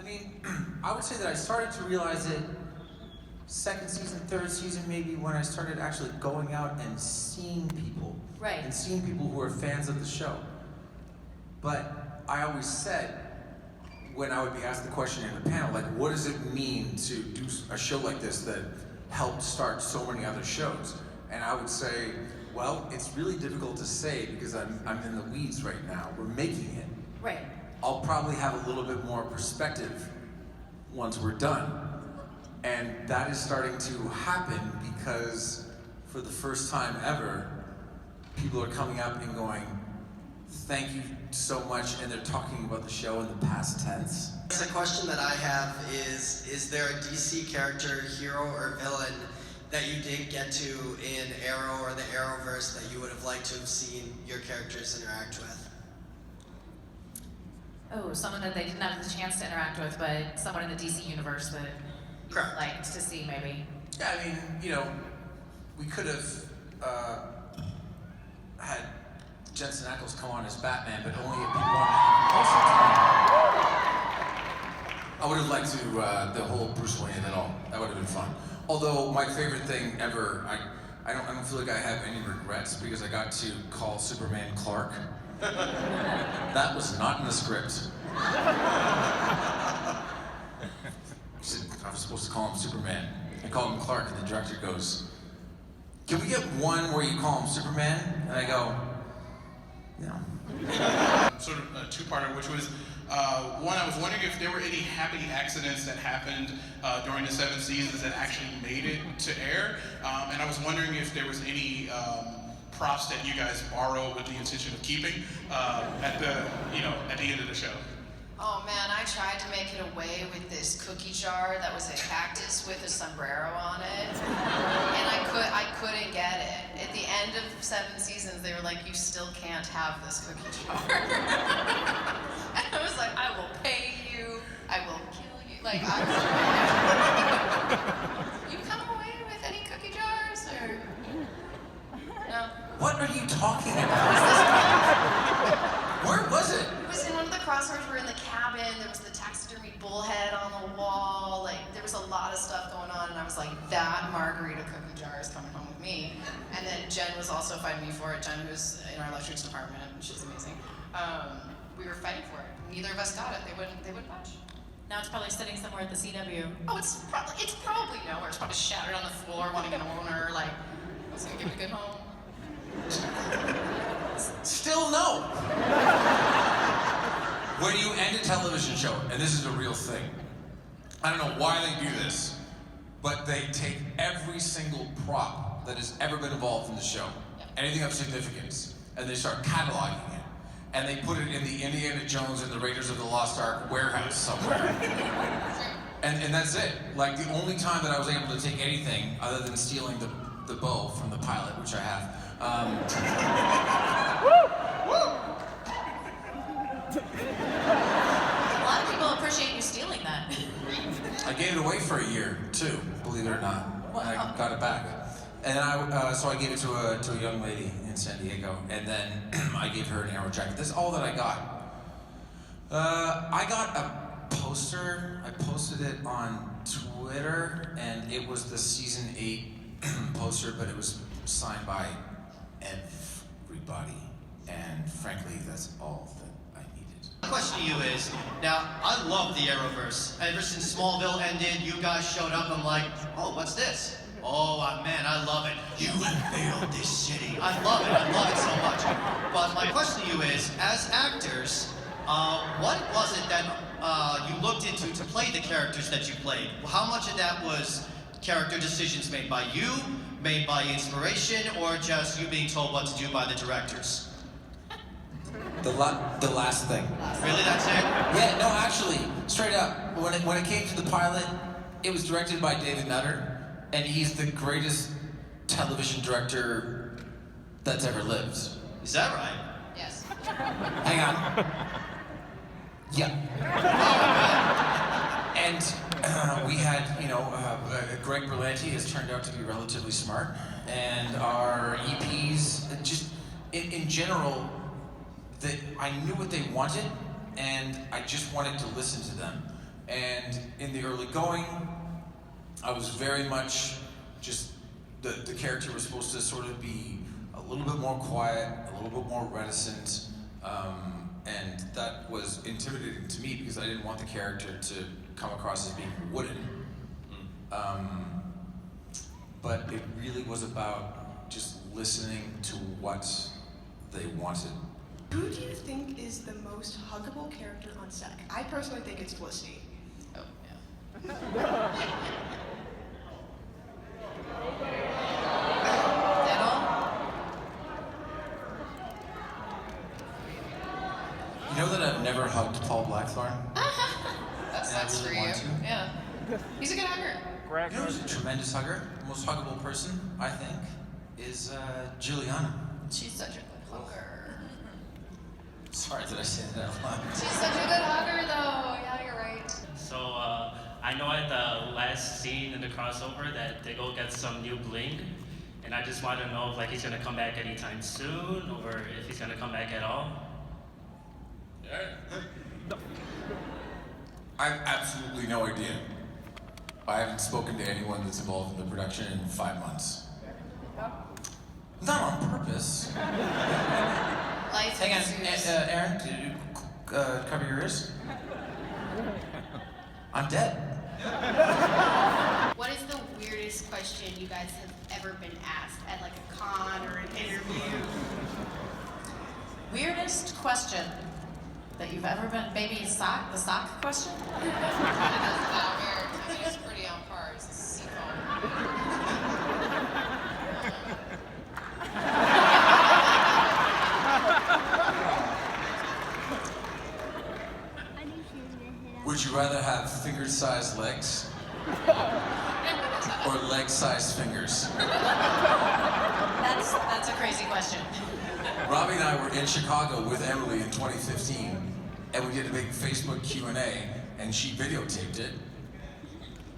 mean, I would say that I started to realize it second season, third season, maybe when I started actually going out and seeing people. Right. And seeing people who are fans of the show. But I always said, when I would be asked the question in the panel, like, what does it mean to do a show like this that helped start so many other shows? And I would say, well, it's really difficult to say because I'm in the weeds right now. We're making it. Right. I'll probably have a little bit more perspective once we're done. And that is starting to happen because for the first time ever, people are coming up and going, thank you so much, and they're talking about the show in the past tense. The question that I have is there a DC character, hero, or villain that you didn't get to in Arrow or the Arrowverse that you would have liked to have seen your characters interact with? Oh, someone that they didn't have the chance to interact with, but someone in the DC universe that Correct. liked to see, maybe. Yeah, I mean, you know, we could have had Jensen Ackles come on as Batman, but only if people wanted to have I would have liked to, the whole Bruce Wayne and all. That would have been fun. Although, my favorite thing ever, I don't feel like I have any regrets because I got to call Superman Clark. That was not in the script. I was supposed to call him Superman. I called him Clark, and the director goes, "Can we get one where you call him Superman?" And I go, "No." Sort of a two-parter, which was, one, I was wondering if there were any happy accidents that happened during the 7 seasons that actually made it to air, and I was wondering if there was any props that you guys borrowed with the intention of keeping at the end of the show. Oh man, I tried to make it away with this cookie jar that was a cactus with a sombrero on it, and I couldn't get it. At the end of 7 seasons, they were like, "You still can't have this cookie jar." And I was like, "I will pay you. I will kill you." Like, you come away with any cookie jars or no? What are you talking about? Where was it? It was in one of the crosswords. We were in the cabin. There was the taxidermy bullhead on the wall. Like, there was a lot of stuff going on, and I was like, that margarita cookie jar is coming home with me. And then Jen was also fighting me for it. Jen, who's in our electrics department, she's amazing. We were fighting for it. Neither of us got it. They wouldn't budge. Now it's probably sitting somewhere at the CW. Oh, it's probably nowhere. It's probably shattered on the floor, wanting an owner. Like, I was gonna give it a good home. Still no. When you end a television show, and this is a real thing, I don't know why they do this, but they take every single prop that has ever been involved in the show, anything of significance, and they start cataloging it. And they put it in the Indiana Jones and the Raiders of the Lost Ark warehouse somewhere. And that's it. Like, the only time that I was able to take anything other than stealing the bow from the pilot, which I have. A lot of people appreciate you stealing that. I gave it away for a year, too, believe it or not. And I got it back. And then so I gave it to a young lady in San Diego, and then I gave her an arrow jacket. That's all that I got. I got a poster. I posted it on Twitter, and it was the season 8 poster, but it was signed by everybody. And frankly, that's all that I needed. My question to you is, now, I love the Arrowverse. Ever since Smallville ended, you guys showed up, I'm like, oh, what's this? Oh, man, I love it. You have failed this city. I love it so much. But my question to you is, as actors, what was it that you looked into to play the characters that you played? How much of that was character decisions made by you, made by inspiration, or just you being told what to do by the directors? The last thing. Really, that's it? Yeah, no, actually, straight up. When it came to the pilot, it was directed by David Nutter, and he's the greatest television director that's ever lived. Is that right? Yes. Hang on. Yeah. And we had, Greg Berlanti has turned out to be relatively smart, and our EPs, just in general, that I knew what they wanted, and I just wanted to listen to them. And in the early going, I was very much just, the character was supposed to sort of be a little bit more quiet, a little bit more reticent, and that was intimidating to me because I didn't want the character to come across as being wooden. But it really was about just listening to what they wanted. Who do you think is the most huggable character on set? I personally think it's Felicity. Oh, yeah. You know that I've never hugged Paul Blackthorne? That sucks for really you. want to. Yeah. He's a good hugger. You know who's a tremendous hugger? The most huggable person, I think, is Juliana. She's such a good hugger. Sorry, did I say that out loud? She's such a good hugger, though. Yeah, you're right. So I know at the last scene in the crossover that they go get some new bling, and I just want to know if like he's gonna come back anytime soon, or if he's gonna come back at all. I have absolutely no idea. I haven't spoken to anyone that's involved in the production in 5 months. Not on purpose. Life Hang ensues. on, Aaron, did you cover your ears? I'm dead. What is the weirdest question you guys have ever been asked at like a con or an interview? Weirdest question that you've ever been, maybe the sock question? That's not weird. I mean, it's pretty on par. It's a seafoam. Would you rather have finger-sized legs or leg-sized fingers? That's a crazy question. Robbie and I were in Chicago with Emily in 2015, and we did a big Facebook Q&A, and she videotaped it.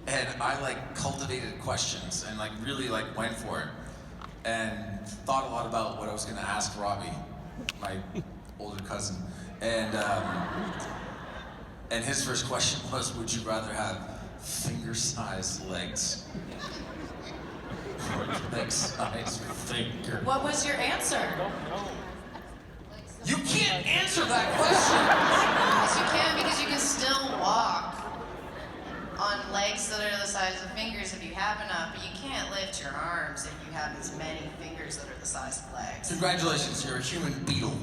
And I like cultivated questions and like really like went for it, and thought a lot about what I was gonna ask Robbie, my older cousin. And his first question was, would you rather have finger-sized legs or leg-sized finger? What was your answer? You can't answer that question! Yes, you can, because you can still walk on legs that are the size of fingers if you have enough, but you can't lift your arms if you have as many fingers that are the size of legs. Congratulations, you're a human beetle.